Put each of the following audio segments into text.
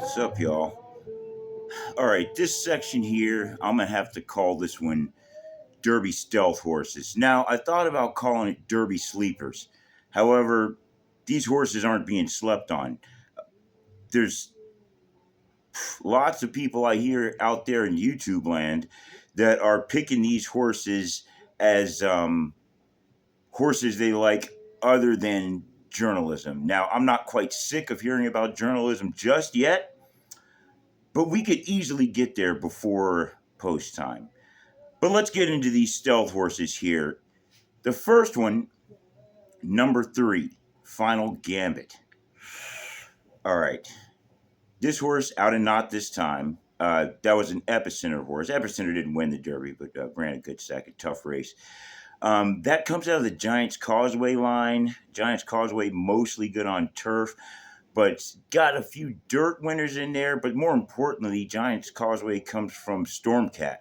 What's up, y'all? All right, this section here, I'm gonna have to call this one Derby Stealth Horses. Now, I thought about calling it Derby Sleepers. However, these horses aren't being slept on. There's lots of people I hear out there in YouTube land that are picking these horses as horses they like other than journalism. Now, I'm not quite sick of hearing about journalism just yet, but we could easily get there before post time. But let's get into these stealth horses here. The first one, number 3, Final Gambit. All right. This horse out and not this time. That was an Epicenter horse. Epicenter didn't win the Derby, but ran a good second. Tough race. That comes out of the Giants Causeway line. Giants Causeway mostly good on turf, but got a few dirt winners in there. But more importantly, Giants Causeway comes from Stormcat,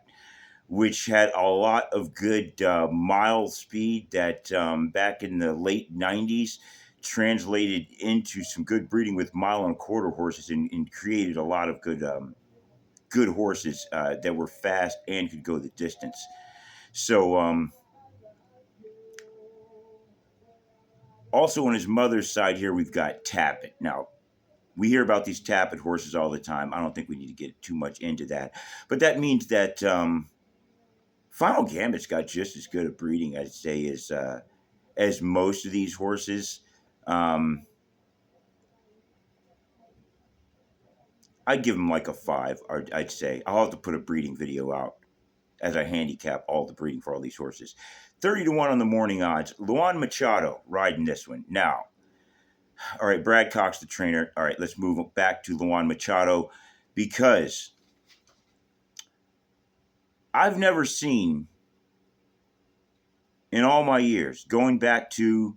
which had a lot of good mile speed that back in the late 90s translated into some good breeding with mile and quarter horses and created a lot of good horses that were fast and could go the distance. So also on his mother's side here, we've got Tappet. Now, we hear about these Tappet horses all the time. I don't think we need to get too much into that. But that means that Final Gambit's got just as good a breeding, I'd say, as most of these horses. Um, I'd give him like a 5, or I'd say. I'll have to put a breeding video out as I handicap all the breeding for all these horses. 30 to 1 on the morning odds. Luan Machado riding this one. Now, all right, Brad Cox, the trainer. All right, let's move back to Luan Machado because I've never seen in all my years, going back to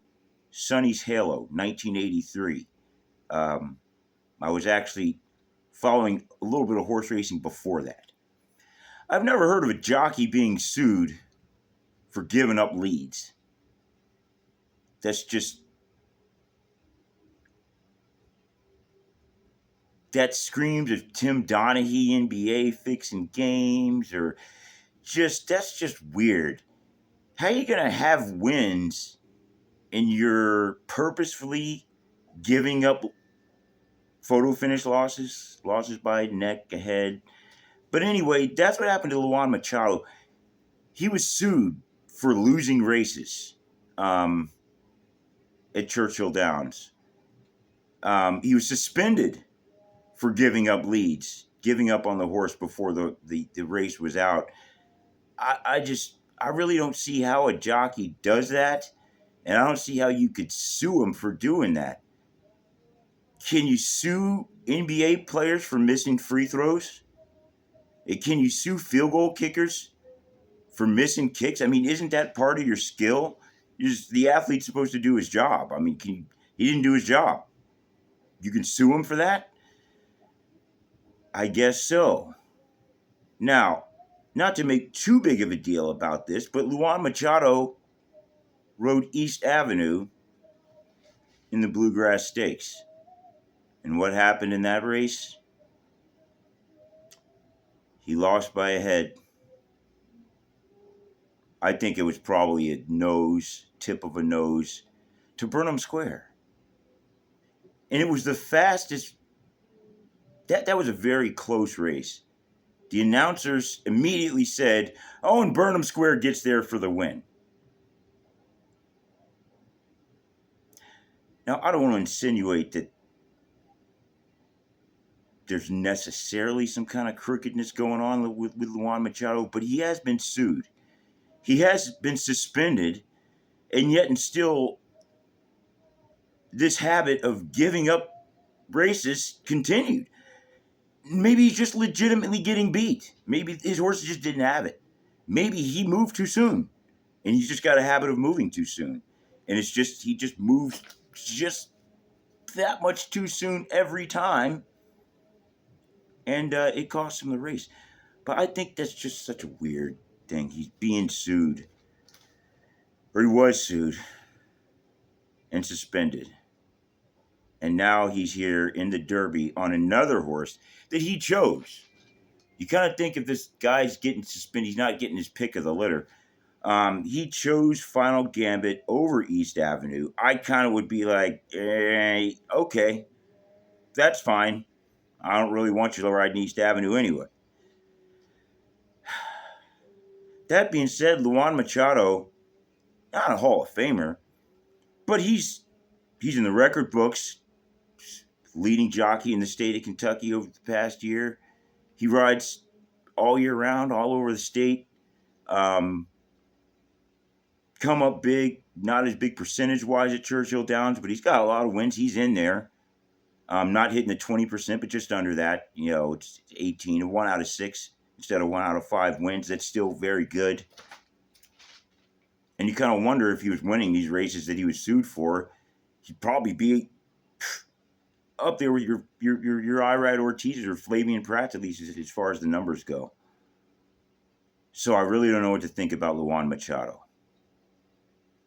Sonny's Halo, 1983. I was actually following a little bit of horse racing before that. I've never heard of a jockey being sued for giving up leads. That's just, that screams of Tim Donaghy, NBA fixing games, or that's just weird. How are you going to have wins and you're purposefully giving up photo finish losses by neck, ahead? But anyway, that's what happened to Luan Machado. He was sued for losing races at Churchill Downs. He was suspended for giving up leads, giving up on the horse before the race was out. I really don't see how a jockey does that, and I don't see how you could sue him for doing that. Can you sue NBA players for missing free throws? Can you sue field goal kickers for missing kicks? I mean, isn't that part of your skill? The athlete's supposed to do his job. I mean, he didn't do his job. You can sue him for that? I guess so. Now, not to make too big of a deal about this, but Luan Machado rode East Avenue in the Bluegrass Stakes. And what happened in that race? He lost by a head. I think it was probably a tip of a nose to Burnham Square. And it was the fastest. That was a very close race. The announcers immediately said, "Oh, and Burnham Square gets there for the win." Now, I don't want to insinuate that there's necessarily some kind of crookedness going on with Luan Machado, but he has been sued. He has been suspended, and yet and still this habit of giving up races continued. Maybe he's just legitimately getting beat. Maybe his horses just didn't have it. Maybe he moved too soon, and he's just got a habit of moving too soon. And it's just, he just moves just that much too soon every time, and it costs him the race. But I think that's just such a weird thing. He's being sued, or he was sued and suspended. And now he's here in the Derby on another horse that he chose. You kind of think if this guy's getting suspended, he's not getting his pick of the litter. He chose Final Gambit over East Avenue. I kind of would be like, okay, that's fine. I don't really want you to ride in East Avenue anyway. That being said, Luan Machado, not a Hall of Famer, but he's in the record books, leading jockey in the state of Kentucky over the past year. He rides all year round, all over the state. Um, Come up big, not as big percentage wise at Churchill Downs, but he's got a lot of wins. He's in there. Not hitting the 20%, but just under that. You know, it's 18, 1 out of 6 instead of 1 out of 5 wins. That's still very good. And you kind of wonder if he was winning these races that he was sued for, he'd probably be up there with your Irad Ortiz or Flavian Pratt, at least as far as the numbers go. So I really don't know what to think about Luan Machado.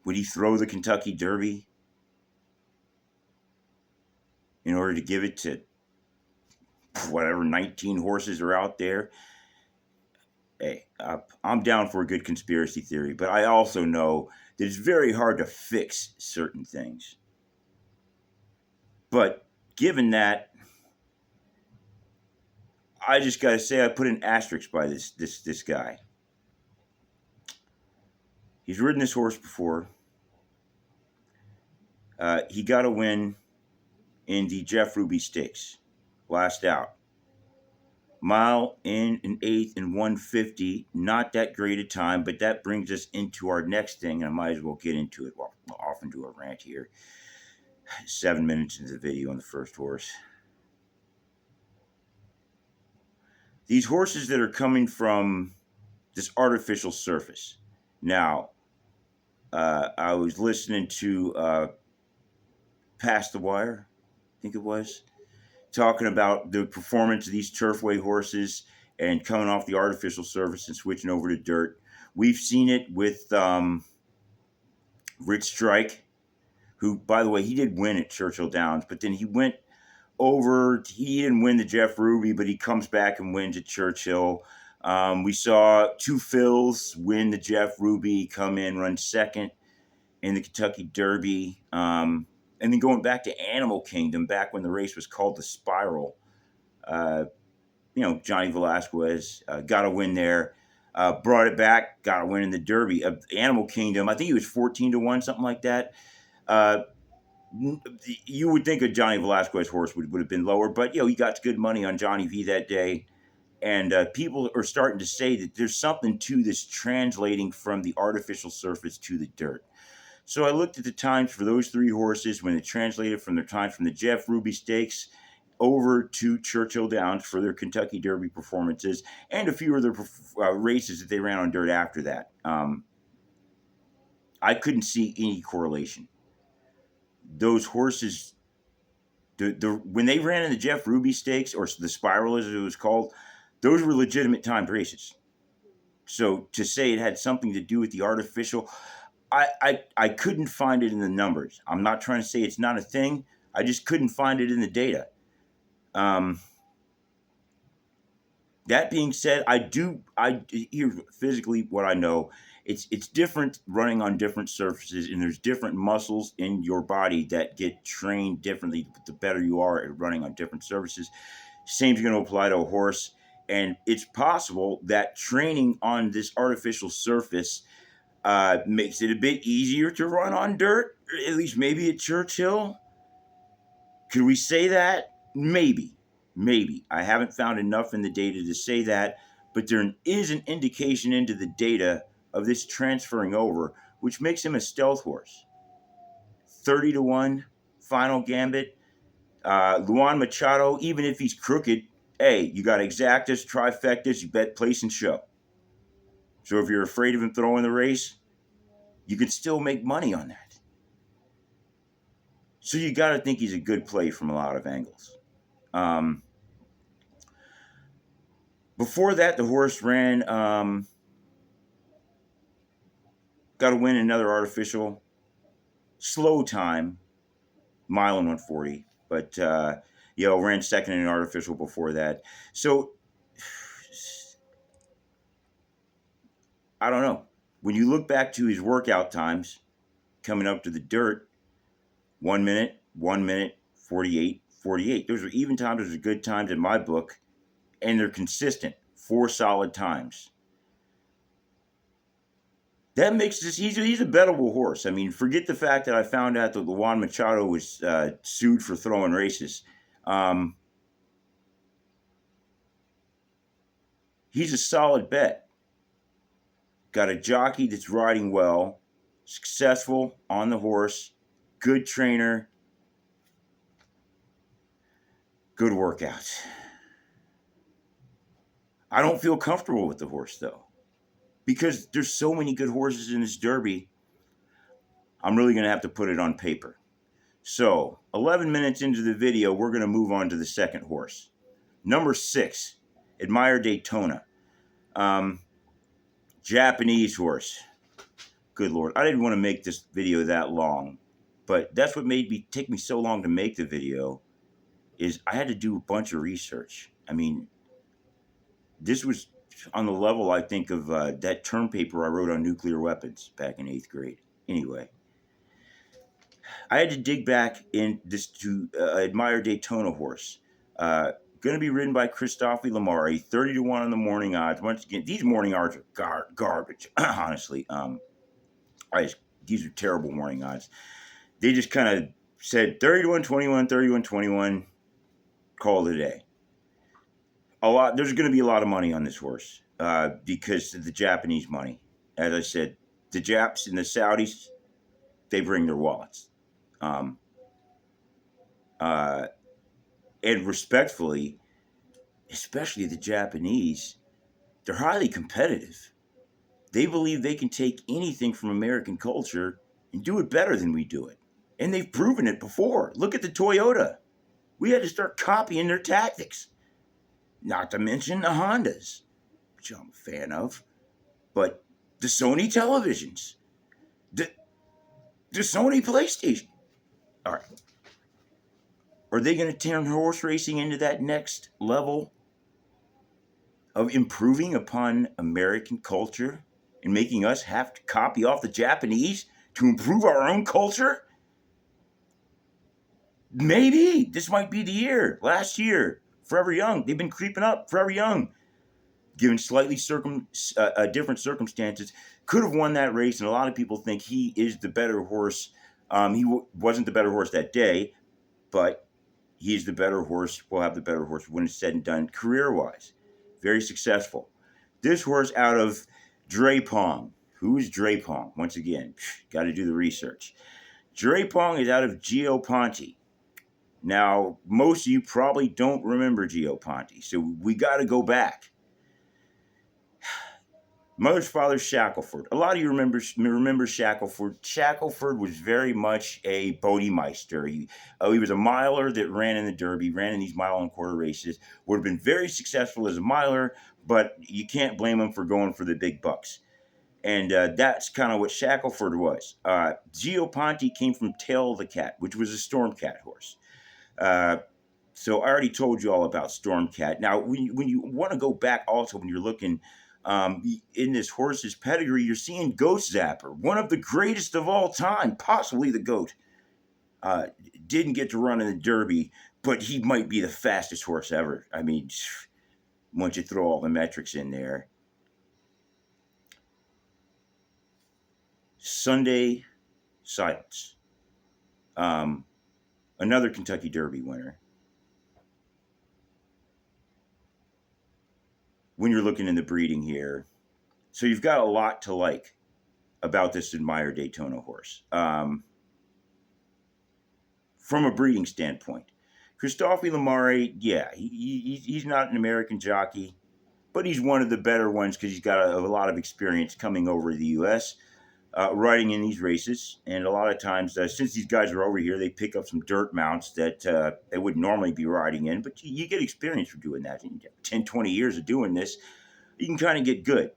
Would he throw the Kentucky Derby in order to give it to whatever 19 horses are out there? Hey, I'm down for a good conspiracy theory, but I also know that it's very hard to fix certain things. But given that, I just gotta say I put an asterisk by this guy. He's ridden this horse before. He got a win in the Jeff Ruby Stakes, last out. Mile in an eighth and 150. Not that great a time, but that brings us into our next thing, and I might as well get into it. Well, off into a rant here. 7 minutes into the video on the first horse. These horses that are coming from this artificial surface. Now, I was listening to Past the Wire, I think it was, talking about the performance of these turfway horses and coming off the artificial surface and switching over to dirt. We've seen it with Rich Strike, who, by the way, he did win at Churchill Downs, but then he went over. He didn't win the Jeff Ruby, but he comes back and wins at Churchill. We saw Two Phils win the Jeff Ruby, come in, run second in the Kentucky Derby. And then going back to Animal Kingdom, back when the race was called the Spiral, Johnny Velazquez got a win there, brought it back, got a win in the Derby. Animal Kingdom, I think he was 14-1, something like that. You would think a Johnny Velazquez horse would have been lower, but he got good money on Johnny V that day. And people are starting to say that there's something to this translating from the artificial surface to the dirt. So I looked at the times for those three horses when they translated from their times from the Jeff Ruby Stakes over to Churchill Downs for their Kentucky Derby performances and a few other races that they ran on dirt after that. I couldn't see any correlation. Those horses, when they ran in the Jeff Ruby Stakes, or the Spiral as it was called, those were legitimate timed races. So to say it had something to do with the artificial, I couldn't find it in the numbers. I'm not trying to say it's not a thing. I just couldn't find it in the data. That being said, here's physically what I know. It's different running on different surfaces, and there's different muscles in your body that get trained differently the better you are at running on different surfaces. Same is going to apply to a horse, and it's possible that training on this artificial surface makes it a bit easier to run on dirt, or at least maybe at Churchill. Could we say that? Maybe. I haven't found enough in the data to say that, but there is an indication into the data of this transferring over, which makes him a stealth horse. 30-1, Final Gambit. Luan Machado, even if he's crooked, hey, you got exactas, trifectas, you bet, place, and show. So if you're afraid of him throwing the race, you could still make money on that. So you got to think he's a good play from a lot of angles. Before that, the horse ran, got to win another artificial, slow time, mile and 140. but ran second in an artificial before that. So I don't know. When you look back to his workout times coming up to the dirt, 1 minute, 48, 48. Those are even times, those are good times in my book, and they're consistent. 4 solid times. That makes this, he's a bettable horse. I mean, forget the fact that I found out that Juan Machado was sued for throwing races. Um, he's a solid bet. Got a jockey that's riding well, successful on the horse, good trainer, good workouts. I don't feel comfortable with the horse though, because there's so many good horses in this Derby. I'm really going to have to put it on paper. So, 11 minutes into the video, we're going to move on to the second horse. Number 6, Admire Daytona. Japanese horse. Good Lord. I didn't want to make this video that long, but that's what made me take me so long to make the video, is I had to do a bunch of research. I mean, this was on the level, I think, of that term paper I wrote on nuclear weapons back in 8th grade. Anyway, I had to dig back in this to Admire Daytona horse. Going to be ridden by Christophe Lemarie, 30-1 on the morning odds. Once again, these morning odds are garbage, honestly. These are terrible morning odds. They just kind of said 31 21, 31 21, call it a day. There's going to be a lot of money on this horse because of the Japanese money. As I said, the Japs and the Saudis, they bring their wallets. And respectfully, especially the Japanese, they're highly competitive. They believe they can take anything from American culture and do it better than we do it. And they've proven it before. Look at the Toyota. We had to start copying their tactics. Not to mention the Hondas, which I'm a fan of. But the Sony televisions. The Sony PlayStation. All right. Are they going to turn horse racing into that next level of improving upon American culture and making us have to copy off the Japanese to improve our own culture? Maybe this might be the year. Last year, Forever Young, they've been creeping up. Forever Young, given slightly different circumstances, could have won that race, and a lot of people think he is the better horse. Wasn't the better horse that day, but he's the better horse. Will have the better horse when it's said and done, career-wise. Very successful. This horse out of Drepong. Who is Drepong? Once again, got to do the research. Drepong is out of Geoponte. Now, most of you probably don't remember Geoponte, so we got to go back. Mother's father, Shackelford. A lot of you remember Shackelford. Shackelford was very much a Bodemeister. He was a miler that ran in the Derby, ran in these mile and quarter races. Would have been very successful as a miler, but you can't blame him for going for the big bucks. And that's kind of what Shackelford was. Geoponte came from Tail of the Cat, which was a Stormcat horse. So I already told you all about Stormcat. Now, when you want to go back also, when you're looking in this horse's pedigree, you're seeing Ghost Zapper, one of the greatest of all time, possibly the GOAT. Didn't get to run in the Derby, but he might be the fastest horse ever. I mean, once you throw all the metrics in there. Sunday Silence. Another Kentucky Derby winner. When you're looking in the breeding here, so you've got a lot to like about this Admire Daytona horse. From a breeding standpoint, Christophe Lemarie, yeah, he's not an American jockey, but he's one of the better ones because he's got a lot of experience coming over to the U.S., riding in these races. And a lot of times, since these guys are over here, they pick up some dirt mounts that they would normally be riding in. But you get experience for doing that. 10, 20 years of doing this, you can kind of get good.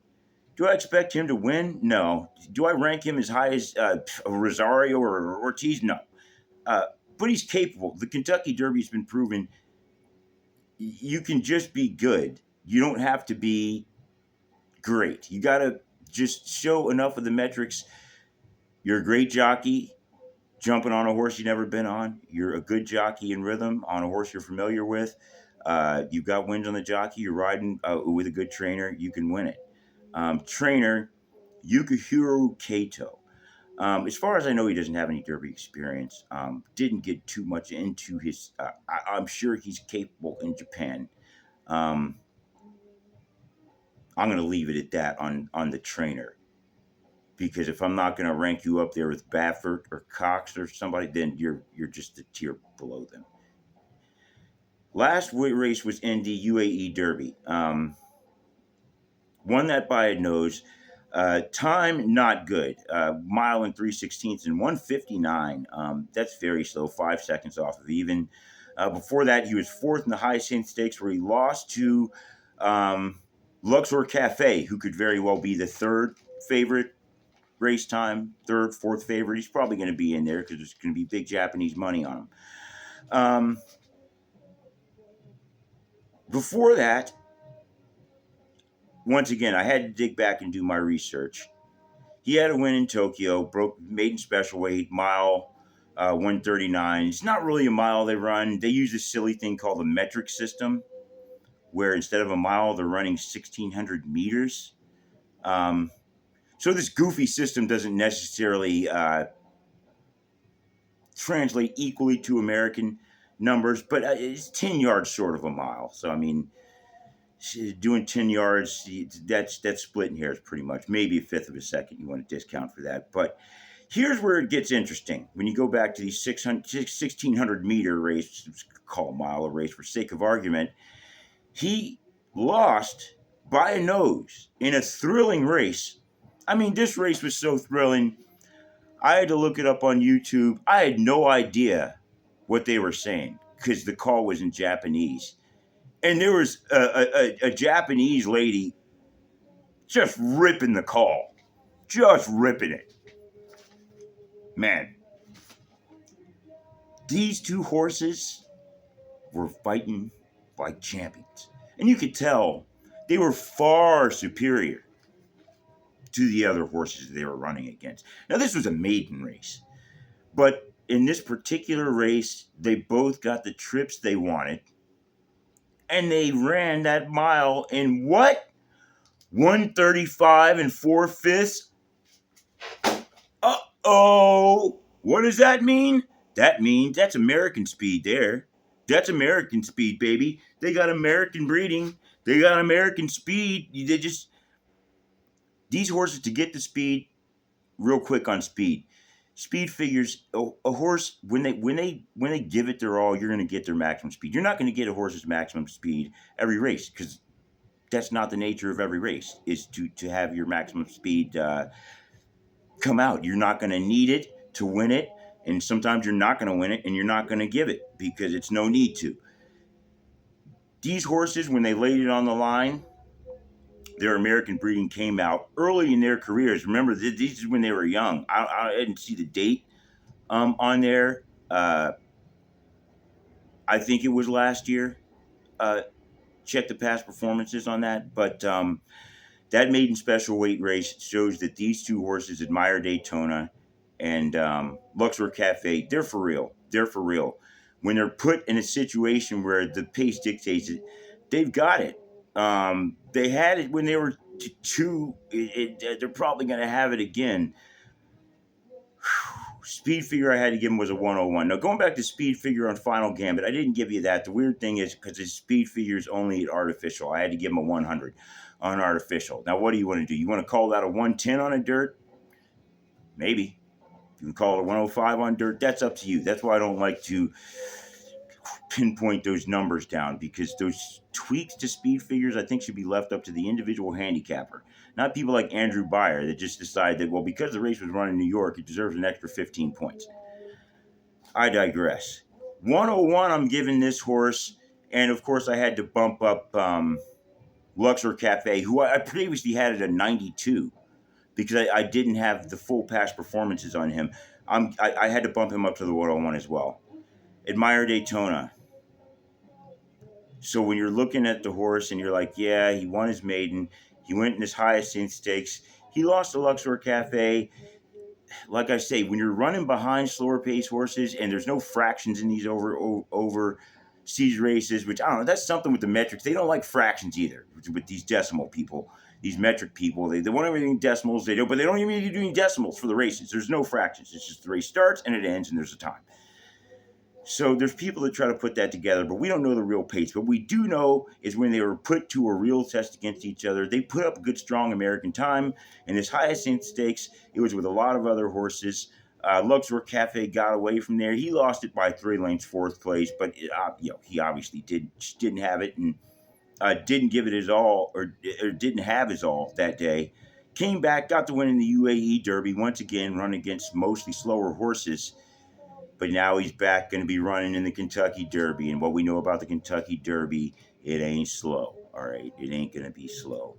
Do I expect him to win? No. Do I rank him as high as Rosario or Ortiz? No. but he's capable. The Kentucky Derby's been proven you can just be good. You don't have to be great. You got to just show enough of the metrics. You're a great jockey jumping on a horse you've never been on. You're a good jockey in rhythm on a horse you're familiar with. You've got wins on the jockey. You're riding with a good trainer. You can win it. Trainer Yukihiro Kato. As far as I know, he doesn't have any Derby experience. Didn't get too much into his. I'm sure he's capable in Japan. Um, I'm going to leave it at that on the trainer, because if I'm not going to rank you up there with Baffert or Cox or somebody, then you're just a tier below them. Last race was Indy UAE Derby. Won that by a nose. Time not good. Mile and 3/16 and 159. That's very slow. 5 seconds off of even. Before that, he was fourth in the high stakes, where he lost to Luxor Cafe, who could very well be the third favorite race time, third, fourth favorite. He's probably going to be in there because there's going to be big Japanese money on him. Before that, once again, I had to dig back and do my research. He had a win in Tokyo, broke maiden special weight, mile 139. It's not really a mile they run. They use this silly thing called the metric system, where instead of a mile, they're running 1,600 meters. So this goofy system doesn't necessarily translate equally to American numbers, but it's 10 yards short of a mile. So, I mean, doing 10 yards, that's splitting hairs pretty much. Maybe a fifth of a second you want to discount for that. But here's where it gets interesting. When you go back to the 1,600 meter race, call a mile a race for sake of argument, he lost by a nose in a thrilling race. I mean, this race was so thrilling. I had to look it up on YouTube. I had no idea what they were saying because the call was in Japanese. And there was a Japanese lady just ripping the call. Just ripping it. Man, these two horses were fighting like champions. And you could tell they were far superior to the other horses they were running against. Now, this was a maiden race. But in this particular race, they both got the trips they wanted. And they ran that mile in what? 135 and 4/5. Uh-oh. What does that mean? That means that's American speed there. That's American speed, baby. They got American breeding. They got American speed. These horses, to get the speed, real quick on speed. Speed figures, a horse, when they give it their all, you're going to get their maximum speed. You're not going to get a horse's maximum speed every race, because that's not the nature of every race, is to have your maximum speed come out. You're not going to need it to win it, and sometimes you're not going to win it, and you're not going to give it because it's no need to. These horses, when they laid it on the line, their American breeding came out early in their careers. Remember, this is when they were young. I didn't see the date on there. I think it was last year. Check the past performances on that. But that maiden special weight race shows that these two horses admire Daytona and Luxor Cafe. They're for real. They're for real. When they're put in a situation where the pace dictates it, they've got it. They had it when they were two. They're probably going to have it again. Speed figure I had to give him was a 101. Now, going back to speed figure on Final Gambit, I didn't give you that. The weird thing is, because his speed figure is only at artificial, I had to give him a 100 on artificial. Now, what do you want to do? You want to call that a 110 on a dirt? Maybe. You can call it a 105 on dirt. That's up to you. That's why I don't like to pinpoint those numbers down, because those tweaks to speed figures, I think, should be left up to the individual handicapper, not people like Andrew Beyer that just decide that, well, because the race was run in New York, it deserves an extra 15 points. I digress. 101 I'm giving this horse, and of course I had to bump up Luxor Cafe, who I previously had at a 92, because I didn't have the full past performances on him. I had to bump him up to the 101 as well. Admire Daytona. So when you're looking at the horse and you're like, yeah, he won his maiden, he went in his highest in stakes, he lost to Luxor Cafe. Like I say, when you're running behind slower pace horses and there's no fractions in these over seas races, which I don't know, that's something with the metrics. They don't like fractions either with these decimal people, these metric people. They want everything decimals. They do, but they don't even need to do any decimals for the races. There's no fractions. It's just the race starts and it ends and there's a time. So there's people that try to put that together, but we don't know the real pace. What we do know is when they were put to a real test against each other, they put up a good, strong American time. And this highest in stakes, it was with a lot of other horses. Luxor Cafe got away from there. He lost it by 3 lengths, fourth place, but he obviously didn't have it and didn't give it his all, or didn't have his all that day. Came back, got the win in the UAE Derby once again, run against mostly slower horses. But now he's back going to be running in the Kentucky Derby. And what we know about the Kentucky Derby, it ain't slow. All right. It ain't going to be slow.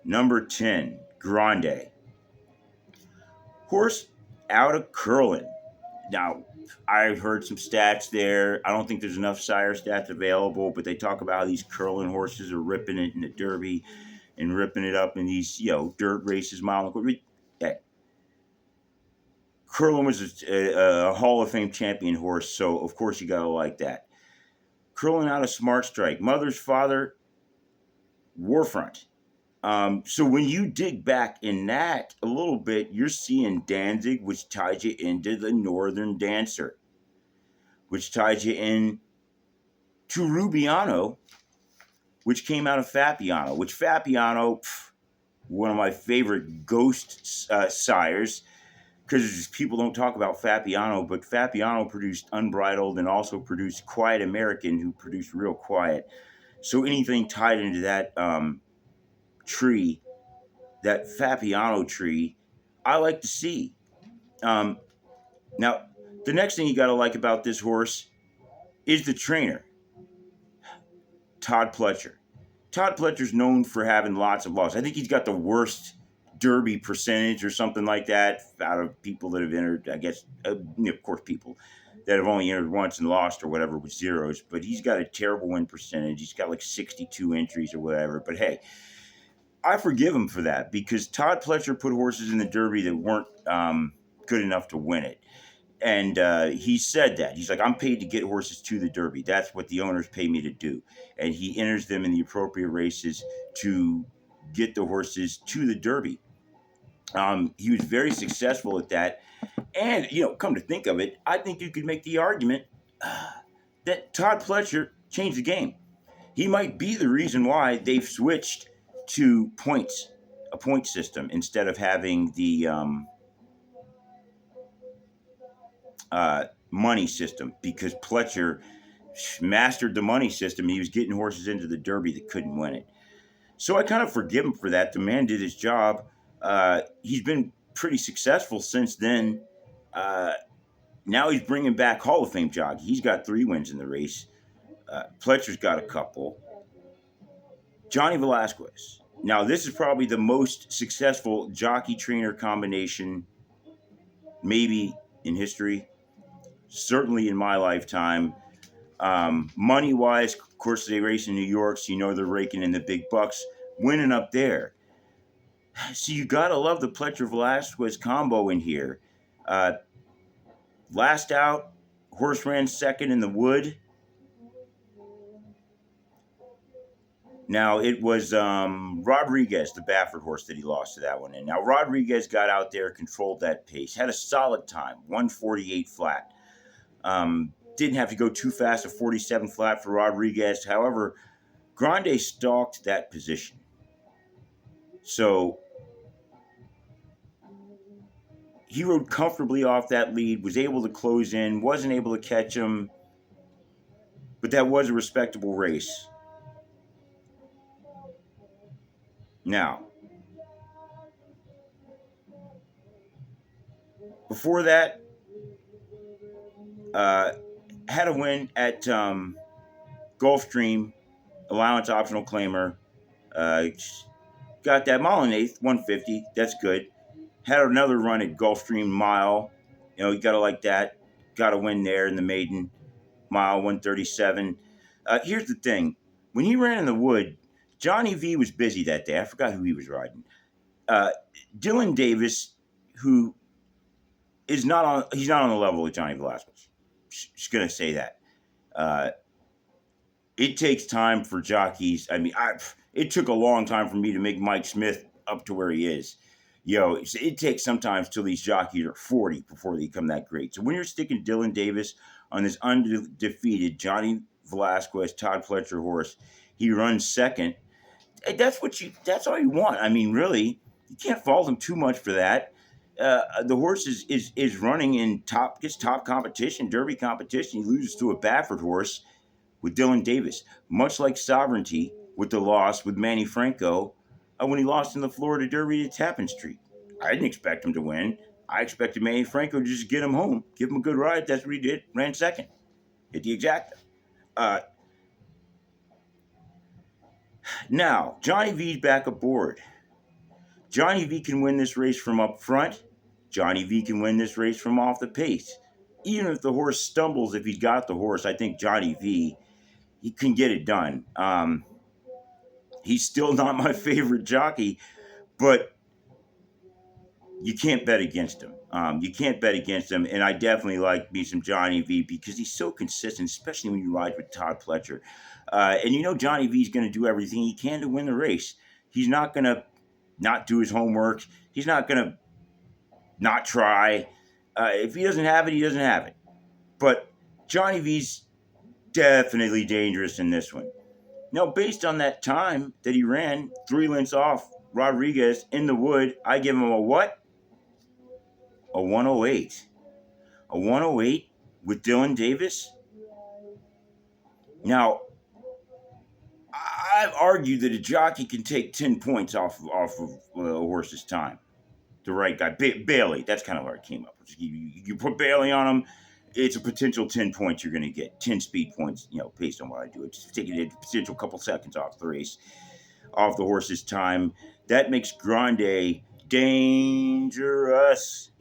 Number 10, Grande. Horse out of Curlin. Now, I've heard some stats there. I don't think there's enough sire stats available, but they talk about how these Curlin horses are ripping it in the Derby and ripping it up in these, dirt races, mile. Hey, Curlin was a Hall of Fame champion horse, so of course you gotta like that. Curlin out of Smart Strike, mother's father, Warfront. So when you dig back in that a little bit, you're seeing Danzig, which ties you into the Northern Dancer, which ties you in to Rubiano, which came out of Fapiano, which Fapiano, one of my favorite ghost sires, because people don't talk about Fapiano, but Fapiano produced Unbridled and also produced Quiet American, who produced Real Quiet. So anything tied into that tree, that Fapiano tree, I like to see. Now, the next thing you got to like about this horse is the trainer, Todd Pletcher. Todd Pletcher's known for having lots of losses. I think he's got the worst Derby percentage or something like that out of people that have entered. I guess, of course, people that have only entered once and lost or whatever with zeros. But he's got a terrible win percentage. He's got like 62 entries or whatever. But hey, I forgive him for that because Todd Pletcher put horses in the Derby that weren't good enough to win it. And he said that. He's like, I'm paid to get horses to the Derby. That's what the owners pay me to do. And he enters them in the appropriate races to get the horses to the Derby. He was very successful at that. And, come to think of it, I think you could make the argument that Todd Pletcher changed the game. He might be the reason why they've switched to points, a point system, instead of having the money system, because Pletcher mastered the money system. He was getting horses into the Derby that couldn't win it. So I kind of forgive him for that. The man did his job. He's been pretty successful since then. Now he's bringing back Hall of Fame jockey. He's got 3 wins in the race. Pletcher's got a couple. Johnny Velazquez. Now, this is probably the most successful jockey-trainer combination maybe in history. Certainly in my lifetime. Money-wise, of course, they race in New York, so they're raking in the big bucks, winning up there. So you got to love the Pletcher-Velazquez combo in here. Last out, horse ran second in the Wood. Now, it was Rodriguez, the Baffert horse, that he lost to that one. And now Rodriguez got out there, controlled that pace, had a solid time, 148 flat. Didn't have to go too fast, a 47 flat for Rodriguez. However, Grande stalked that position. So he rode comfortably off that lead, was able to close in, wasn't able to catch him, but that was a respectable race. Now, before that, had a win at Gulfstream, allowance optional claimer. Got that mile and eighth, 150. That's good. Had another run at Gulfstream Mile. You got to like that. Got to win there in the maiden mile, 137. Here's the thing: when he ran in the wood, Johnny V was busy that day. I forgot who he was riding. Uh, Dylan Davis, who is not on, he's not on the level of Johnny Velazquez. Just gonna say that. Uh, it takes time for jockeys. I mean, it took a long time for me to make Mike Smith up to where he is. It takes sometimes till these jockeys are 40 before they become that great. So when you're sticking Dylan Davis on this undefeated Johnny Velazquez, Todd Pletcher horse, he runs second. That's all you want. I mean, really, you can't fault him too much for that. The horse is running in gets top competition, Derby competition. He loses to a Baffert horse with Dylan Davis, much like Sovereignty with the loss with Manny Franco when he lost in the Florida Derby to Tappan Street. I didn't expect him to win. I expected Manny Franco to just get him home, give him a good ride. That's what he did. Ran second, hit the exacta. Uh, Now Johnny V's back aboard. Johnny V can win this race from up front. Johnny V can win this race from off the pace. Even if the horse stumbles, if he's got the horse, I think Johnny V, he can get it done. He's still not my favorite jockey, but you can't bet against him. You can't bet against him, and I definitely like me some Johnny V because he's so consistent, especially when you ride with Todd Pletcher. And Johnny V's going to do everything he can to win the race. He's not going to not do his homework. He's not going to not try. If he doesn't have it, he doesn't have it. But Johnny V's definitely dangerous in this one. Now, based on that time that he ran, 3 lengths off Rodriguez in the wood, I give him a what? A 108. A 108 with Dylan Davis. Now, I've argued that a jockey can take 10 points off of a horse's time. The right guy, Bailey. That's kind of where I came up with. You put Bailey on him, it's a potential 10 points you're going to get. 10 speed points, based on what I do. It's taking a potential couple seconds off the race, off the horse's time. That makes Grande dangerous.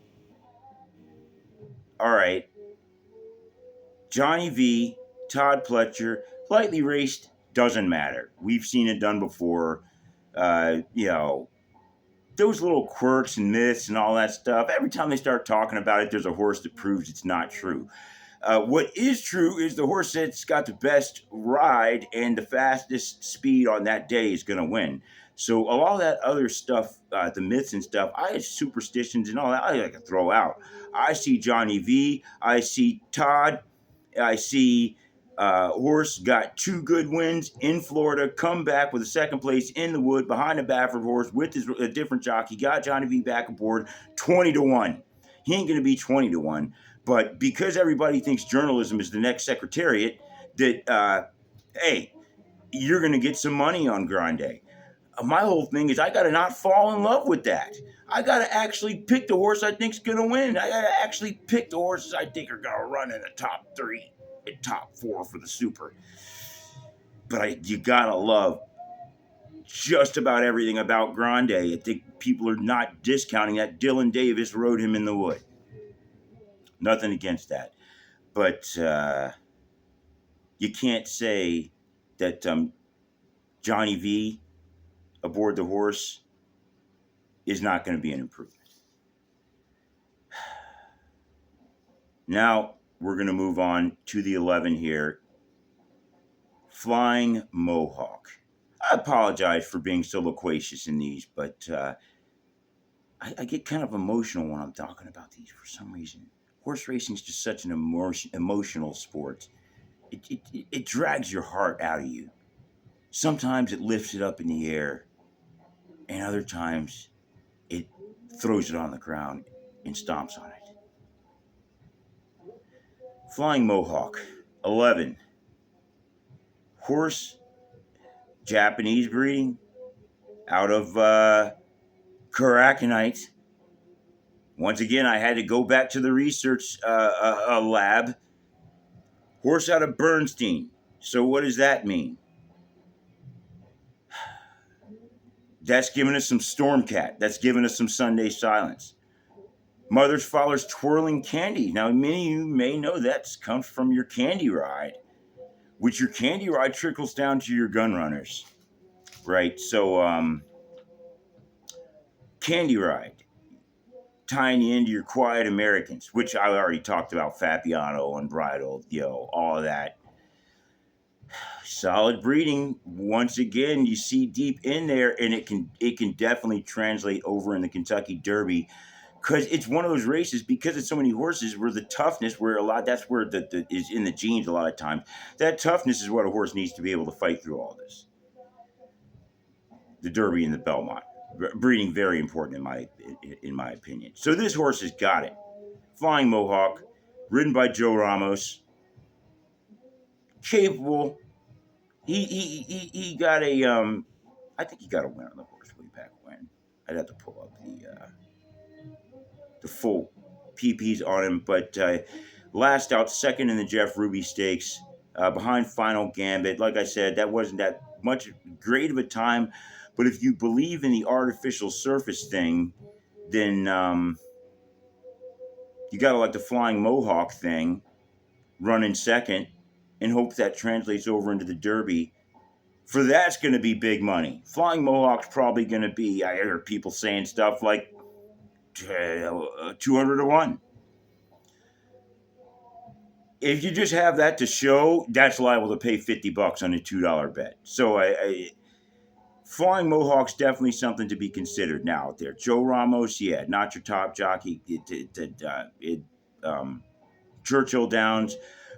All right. Johnny V, Todd Pletcher, lightly raced, doesn't matter. We've seen it done before. Those little quirks and myths and all that stuff, every time they start talking about it, there's a horse that proves it's not true. What is true is the horse that's got the best ride and the fastest speed on that day is going to win. So a lot of that other stuff, the myths and stuff, I have superstitions and all that, I like to throw out. I see Johnny V. I see Todd. I see horse got 2 good wins in Florida, come back with a second place in the wood behind a Baffert horse with a different jockey, got Johnny V back aboard 20-1. He ain't going to be 20-1, but because everybody thinks journalism is the next secretariat, that, hey, you're going to get some money on Grande. My whole thing is I got to not fall in love with that. I got to actually pick the horse I think's going to win. I got to actually pick the horses I think are going to run in the top 3 and top 4 for the Super. But you got to love just about everything about Grande. I think people are not discounting that Dylan Davis rode him in the wood. Nothing against that. But you can't say that Johnny V aboard the horse is not going to be an improvement. Now we're going to move on to the 11 here. Flying Mohawk. I apologize for being so loquacious in these, but I get kind of emotional when I'm talking about these for some reason. Horse racing is just such an emotional sport. It drags your heart out of you. Sometimes it lifts it up in the air, and other times it throws it on the ground and stomps on it. Flying Mohawk, 11. Horse, Japanese breeding, out of Karakanite. Once again, I had to go back to the research lab. Horse out of Bernstein. So what does that mean? That's giving us some Stormcat. That's giving us some Sunday Silence. Mother's Father's Twirling Candy. Now, many of you may know that comes from your Candy Ride, which your Candy Ride trickles down to your gun runners, right? So, Candy Ride, tying you into your Quiet Americans, which I already talked about, Fabiano, Unbridled, all of that. Solid breeding. Once again, you see deep in there, and it can definitely translate over in the Kentucky Derby, because it's one of those races, because it's so many horses, where the toughness, where a lot, that's where the is in the genes a lot of times. That toughness is what a horse needs to be able to fight through all this. The Derby and the Belmont. Breeding very important in my opinion. So this horse has got it. Flying Mohawk, ridden by Joe Ramos, capable. He got a I think he got a win on the horse way back when. I'd have to pull up the full PPs on him, but last out, second in the Jeff Ruby Stakes, behind Final Gambit. Like I said, that wasn't that much great of a time, but if you believe in the artificial surface thing, then you got to like the Flying Mohawk thing, run in second, and hope that translates over into the Derby. For that's going to be big money. Flying Mohawk's probably going to be, I heard people saying stuff like 200 to 1. If you just have that to show, that's liable to pay $50 on a $2 bet. So Flying Mohawk's definitely something to be considered now out there. Joe Ramos, yeah, not your top jockey. Churchill Downs,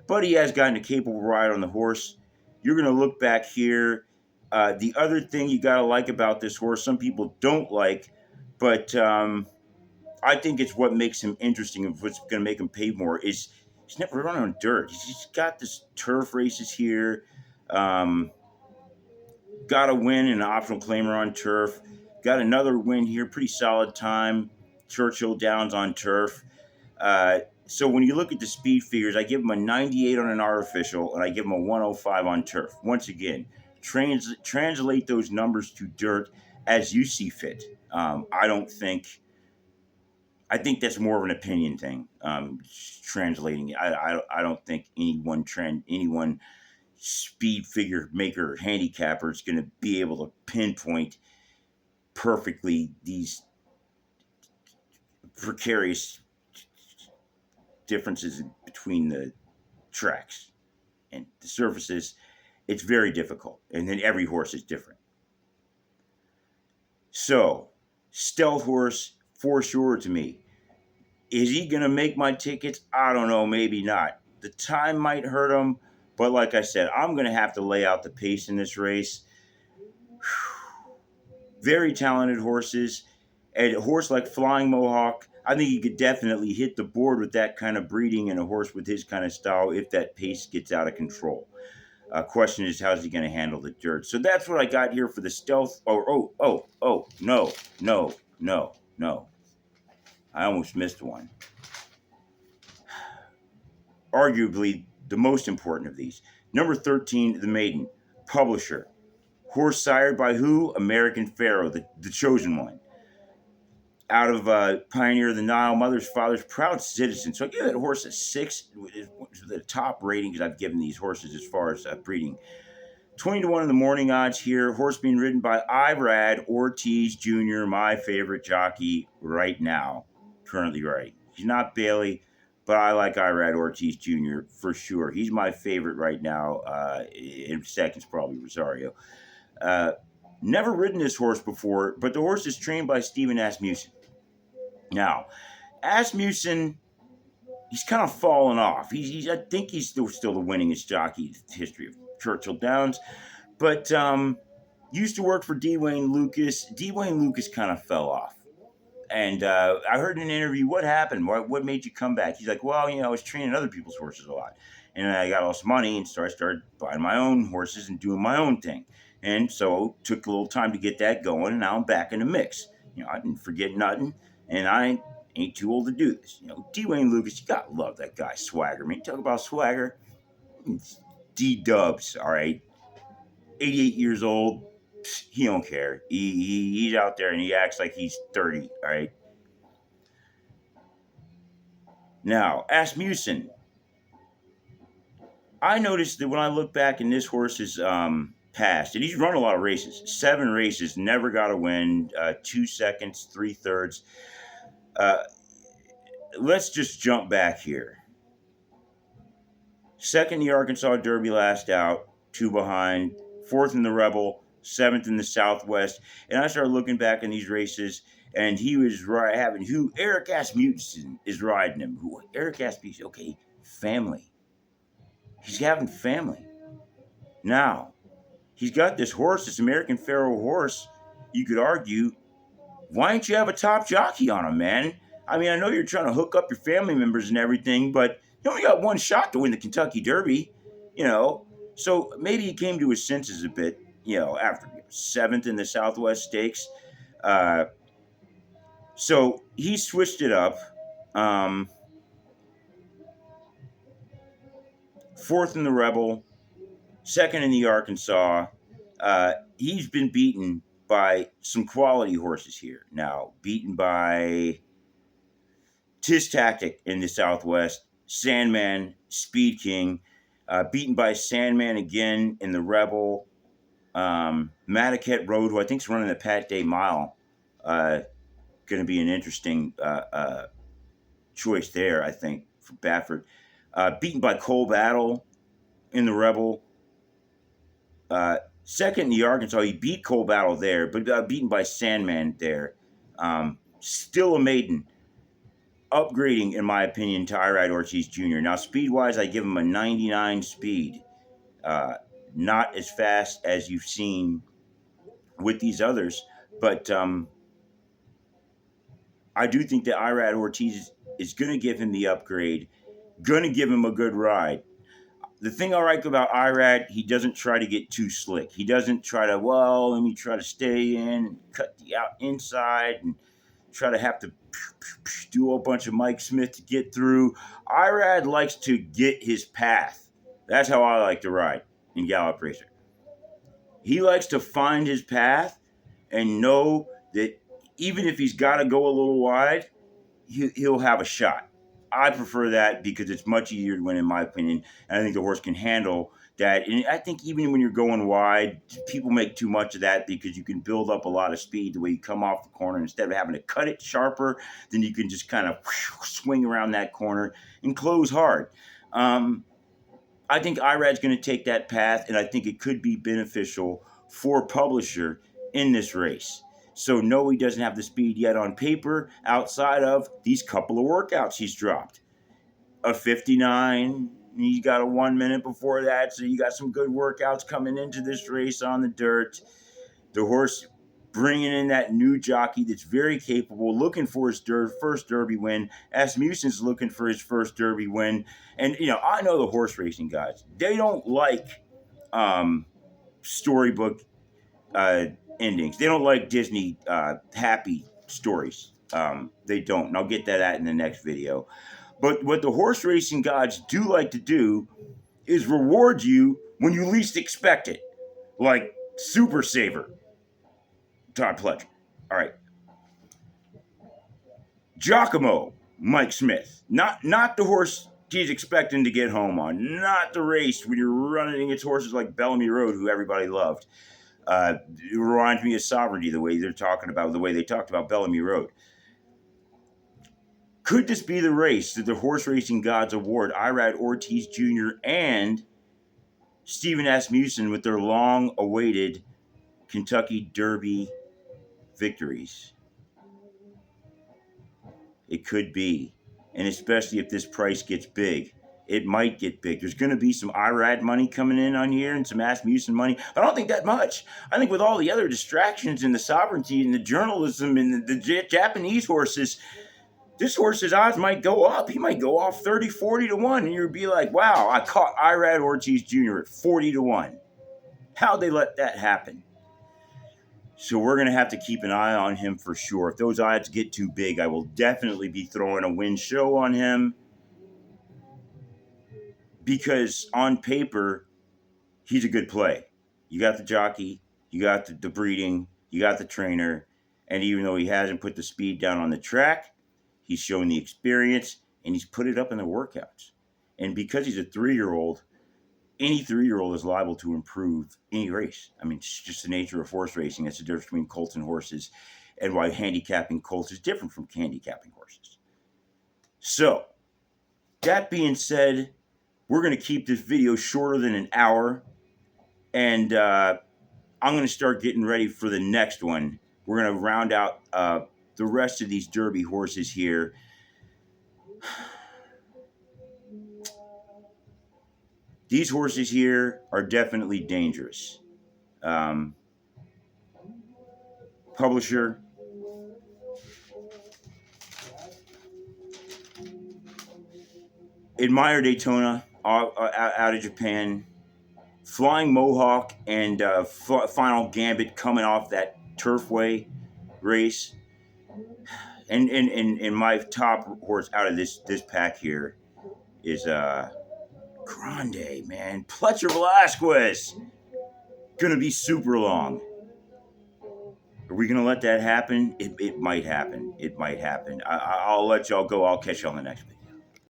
but he has gotten a capable ride on the horse. You're going to look back here. The other thing you got to like about this horse, some people don't like, but I think it's what makes him interesting and what's going to make him pay more is he's never run on dirt. He's got this turf races here. Got a win in an optional claimer on turf. Got another win here, pretty solid time. Churchill Downs on turf. So when you look at the speed figures, I give him a 98 on an artificial, and I give him a 105 on turf. Once again, translate those numbers to dirt as you see fit. I think that's more of an opinion thing. Translating it, I don't think anyone speed figure maker handicapper is going to be able to pinpoint perfectly these precarious differences between the tracks and the surfaces. It's very difficult, and then every horse is different. So, Stealth Horse for sure to me. Is he going to make my tickets? I don't know, maybe not. The time might hurt him, but like I said, I'm going to have to lay out the pace in this race. Very talented horses. And a horse like Flying Mohawk, I think he could definitely hit the board with that kind of breeding and a horse with his kind of style if that pace gets out of control. Question is, how's he going to handle the dirt? So that's what I got here for the Stealth. No. I almost missed one. Arguably the most important of these. Number 13, the Maiden. Publisher. Horse sired by who? American Pharaoh, the chosen one. Out of Pioneer of the Nile, Mother's Father's Proud Citizen. So I give that horse a 6, the top ratings I've given these horses as far as breeding. 20 to 1 in the morning odds here. Horse being ridden by Irad Ortiz Jr., my favorite jockey right now, currently riding. He's not Bailey, but I like Irad Ortiz Jr. for sure. He's my favorite right now. In seconds, probably Rosario. Never ridden this horse before, but the horse is trained by Stephen Asmussen. Now, Asmussen, he's kind of fallen off. I think he's still the winningest jockey in the history of Churchill Downs, but used to work for Dwayne Lucas. Dwayne Lucas kind of fell off. And I heard in an interview, what happened? What made you come back? He's like, well, I was training other people's horses a lot. And I got all this money, and so I started buying my own horses and doing my own thing. And so it took a little time to get that going, and now I'm back in the mix. I didn't forget nothing, and I ain't too old to do this. Dwayne Lucas, you got to love that guy, swagger. Man, talk about swagger. It's D-Dubs, all right? 88 years old, he don't care. He's out there and he acts like he's 30. All right. Now, Asmussen. I noticed that when I look back in this horse's past, and he's run a lot of races, 7 races, never got a win, 2 seconds, 3/3. Uh, let's just jump back here. Second in the Arkansas Derby last out, 2 behind. Fourth in the Rebel, seventh in the Southwest. And I started looking back in these races, and he was having who Eric Asmussen is riding him. Who Eric Asmussen? Okay, family. He's having family. Now he's got this horse, this American Pharoah horse. You could argue, why don't you have a top jockey on him, man? I mean, I know you're trying to hook up your family members and everything, but you only got one shot to win the Kentucky Derby, you know. So maybe he came to his senses a bit, after seventh in the Southwest Stakes. Uh, so he switched it up. Um, Fourth in the Rebel, second in the Arkansas. He's been beaten by some quality horses here. Now, beaten by Tis Tactic in the Southwest, Sandman, Speed King, beaten by Sandman again in the Rebel, Madaket Road, who I think is running the Pat Day Mile. Going to be an interesting choice there, I think, for Baffert. Beaten by Cole Battle in the Rebel. Second in the Arkansas, he beat Cole Battle there, but beaten by Sandman there. Still a maiden. Upgrading, in my opinion, to Irad Ortiz Jr. Now, speed-wise, I give him a 99 speed. Not as fast as you've seen with these others, but I do think that Irad Ortiz is going to give him the upgrade, going to give him a good ride. The thing I like about Irad, he doesn't try to get too slick. He doesn't try to, let me try to stay in and cut the out inside and try to have to do a bunch of Mike Smith to get through. Irad likes to get his path. That's how I like to ride in Gallop Racer. He likes to find his path and know that even if he's got to go a little wide, he'll have a shot. I prefer that because it's much easier to win, in my opinion. And I think the horse can handle that. And I think even when you're going wide, people make too much of that because you can build up a lot of speed the way you come off the corner. Instead of having to cut it sharper, then you can just kind of swing around that corner and close hard. I think Irad's going to take that path, and I think it could be beneficial for Publisher in this race. So no, he doesn't have the speed yet on paper outside of these couple of workouts he's dropped. A 59, he got a 1 minute before that, so you got some good workouts coming into this race on the dirt. The horse bringing in that new jockey that's very capable, looking for his first Derby win. Asmussen's looking for his first Derby win. And, I know the horse racing guys. They don't like storybook endings. They don't like Disney happy stories. They don't. And I'll get that at in the next video. But what the horse racing gods do like to do is reward you when you least expect it. Like Super Saver, Todd Pletcher. All right. Giacomo, Mike Smith. Not the horse he's expecting to get home on. Not the race when you're running against horses like Bellamy Road, who everybody loved. It reminds me of Sovereignty, the way they talked about Bellamy Road. Could this be the race that the horse racing gods award Irad Ortiz Jr. and Stephen Asmussen with their long-awaited Kentucky Derby victories? It could be, and especially if this price gets big. It might get big. There's going to be some Irad money coming in on here and some Asmussen money. I don't think that much. I think with all the other distractions and the sovereignty and the journalism and the Japanese horses, this horse's odds might go up. He might go off 30, 40 to 1. And you'd be like, wow, I caught Irad Ortiz Jr. at 40 to 1. How'd they let that happen? So we're going to have to keep an eye on him for sure. If those odds get too big, I will definitely be throwing a win show on him. Because on paper, he's a good play. You got the jockey. You got the breeding, you got the trainer, and even though he hasn't put the speed down on the track, he's shown the experience and he's put it up in the workouts. And because he's a 3-year-old, any 3-year-old is liable to improve any race. I mean, it's just the nature of horse racing. That's the difference between colts and horses, and why handicapping colts is different from handicapping horses. So, that being said, we're going to keep this video shorter than an hour, and I'm going to start getting ready for the next one. We're going to round out the rest of these Derby horses here. These horses here are definitely dangerous. Publisher, admire Daytona out of Japan. Flying Mohawk and Final Gambit coming off that Turfway race. And my top horse out of this pack here is Grande, man. Pletcher Velazquez. Gonna be super long. Are we gonna let that happen? It might happen. It might happen. I'll let y'all go. I'll catch y'all in the next video.